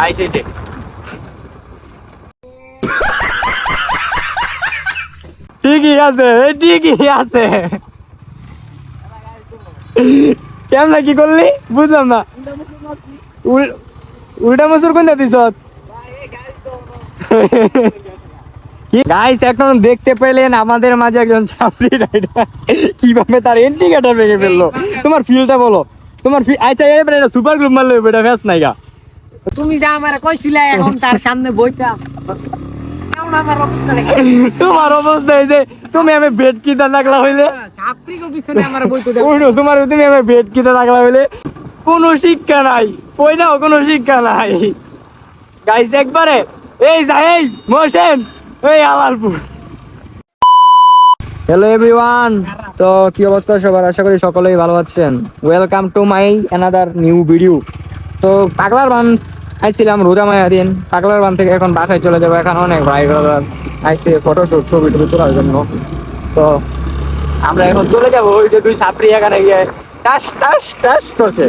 আইসে দে ঠিকই আছে, ঠিকই আছে। কেমন কি করলি বুঝলাম না। উল্টা মসুর কোন দিস? গাইস এখন দেখতে পেলেন আমাদের মাঝে একজন ছাত্রী রাইডার কিভাবে তার ইন্ডিকেটর ভেঙে ফেললো। তোমার ফিলটা বলো, তোমার আচ্ছা এবারে এটা সুপার গ্লুপ মারলো, এটা ফেস নাইগা। তুমি যা আমারে কইছিলে এখন তার সামনে বইটা তোমার অবস্থা এই যে তুমি আমি বেড কিতে লাগলা হইলে ছাপরি কো পিছনে আমারে বইতে দাও। ওইনো তোমার তুমি আমি বেড কিতে লাগলা হইলে কোনো শিক্ষা নাই, কইনাও কোনো শিক্ষা নাই। গাইস একবারে এই যা এই মোশন এই আলালপুর। হ্যালো এভরিওয়ান, তো কি অবস্থা সবার? আশা করি সকলেই ভালো আছেন। Welcome to my another new video. তো পাগলার বান আইছিলাম রোজা মায়া দিন, পাগলার বান থেকে এখন বাসায় চলে যাবো। এখন অনেক ভাই ব্রাদার আইসে ফটোশুট ছবি টবি তোলার জন্য। তো আমরা এখন চলে যাবো। ওই যে দুই ছাপড়ি এখানে গিয়ে টাস টাস টাস করছে,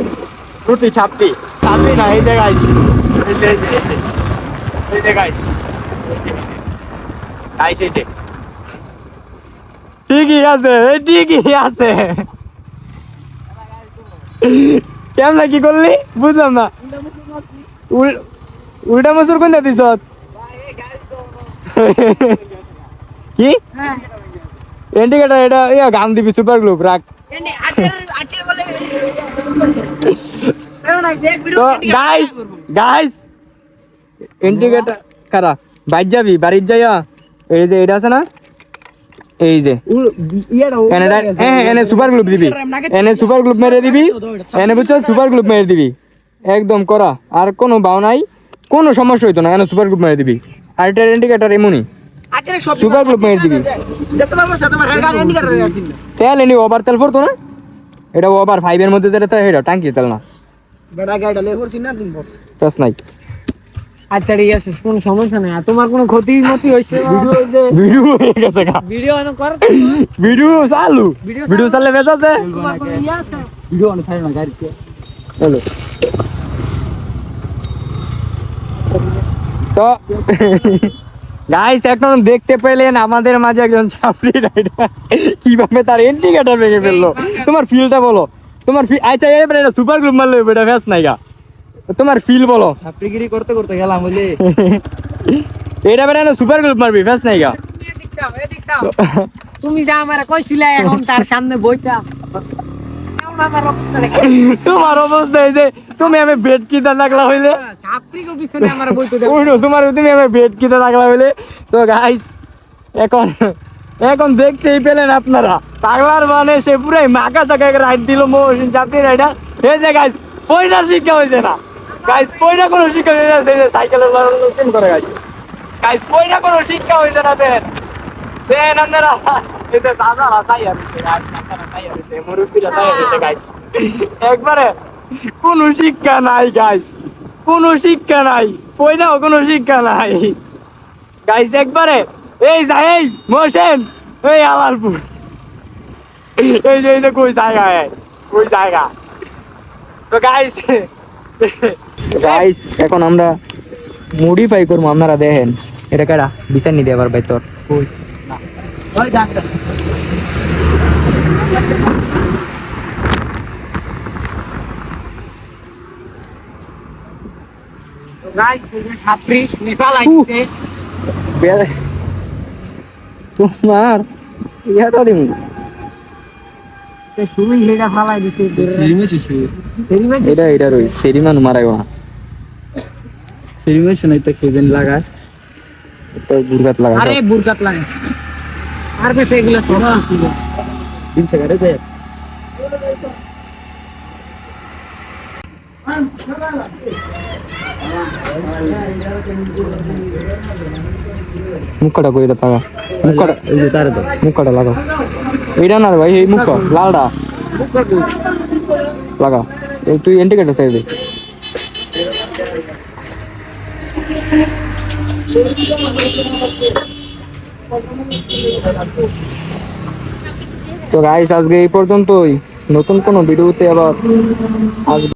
দুটি ছাপড়ি ছাপড়ি না, এই যে গাইস, এই যে গাইস, গাইস এই যে ঠিকই আছে, ঠিকই আছে। কেমন কি করলি বুঝলাম না। উল্টা মসুর কোন দিস? কি ইন্ডিকেটর? এটা গান দিবি সুপার গ্লুপ রাখ। তো গাইস গাইস ইন্ডিকেটর কারা বাইর যাবি বাড়ির যাইয়া এই যে এটা আছে না, এই যে এনে সুপার গ্লুপ দিবি, এনে সুপার গ্লুপ মেরে দিবি, এনে বুঝছো সুপার গ্লুপ মেরে দিবি একদম করা। আর কোনো বাও নাই, কোনো সমস্যা হইতো না, এনে সুপার গ্লুপ মেরে দিবি। আর এটার ইন্ডিকেটর এমনই সুপার গ্লুপ মেরে দিবি। তেল এনে ওভার তেল পড়তো না, এটা ওভার 5 এর মধ্যে যেটা এটা টাঙ্কি তেল না, চাষ নাই। আচ্ছা ঠিক আছে, কোনো সমস্যা নাই। আর তোমার কোনো ক্ষতি মতি হইছে? ভিডিও হয়ে গেছে গা, ভিডিও অন কর, ভিডিও চালু, ভিডিও চাললে বেজা আছে। তোমার কোনো ইয়া আছে? ভিডিও অন ছাড়ে না গাড়িতে। হ্যালো তো গাইস এখন দেখতে পেলেন আমাদের মাঝে একজন ছাত্রী রাইডার কিভাবে তার ইন্ডিকেটর ভেঙে ফেললো। তোমার ফিলটা বলো, তোমার আচ্ছা এবারে এটা সুপার গ্লুপ মারলো, এটা ফেস নাইগা। তোমার ফিল বলো। ছাত্রীগিরি করতে করতে গেলাম বলে এটা বেটা না সুপার গ্লুপ মারবি ফেস নাইগা। তুমি যা আমারে কইছিলে এখন তার সামনে বইটা তোমার অবস্থা এই যে তুমি আমি বেড কিতে লাগলা হইলে ছাপরি কো পিছনে আমারে বইতে দাও। ওইনো তোমার তুমি আমি বেড কিতে লাগলা হইলে। তো গাইস এখন এখন দেখতেই পেলেন আপনারা পাগলার মানে সে পুরাই মাকা চাকা রাইড দিল মোশন চাপি রাইডার। এই যে গাইস পয়সা শিক্ষা হয়েছে না, গাইস পয়সা কোনো শিক্ষা হয়েছে না, সেই যে সাইকেলের কেন করে গাইস, গাইস পয়সা কোনো শিক্ষা হয়েছে না। দেন দেন আপনারা এই যে সাজারা সাইয়া দিছে গাইস, সাজারা সাইয়া দিছে, মুরব্বিরা সাইয়া দিছে গাইস। একবারে কোনো শিক্ষা নাই গাইস, কোনো শিক্ষা নাই, পয়সাও কোনো শিক্ষা নাই গাইস। একবারে এই যা এই মোশন এই আলালপুর, এই যে কই জায়গা, কই জায়গা। তো গাইস গাইস এখন আমরা মডিফাই করবো, আপনারা দেখেন। এটা কেডা বিচার নি দেবার ভাই তোর কই না ওই ডাক্তার। তো গাইস এই যে ছাপরি নিফাল আইছে তোমার ইয়া তো দিমু তে শুই হেডা ফালাই দিছে। এটা এটা রই সেরিমান মারাইও না, সেরিমেশন আইতে কেজন লাগায় তো বুরগাত লাগা। আরে বুরকাত লাগে আর বেশি এগুলো সব ছিল দিন থেকে রে যায়। মুখটা কই দা পাগা, মুখটা এই যে তারে দাও, মুখটা লাগাও। এইটা না রে ভাই, এই মুখ লালটা লাগা। এই তুই ইন্ডিকেটর সাইড দে। তো গাইস আজকে এই পর্যন্তই, নতুন কোনো ভিডিওতে আবার আসবো।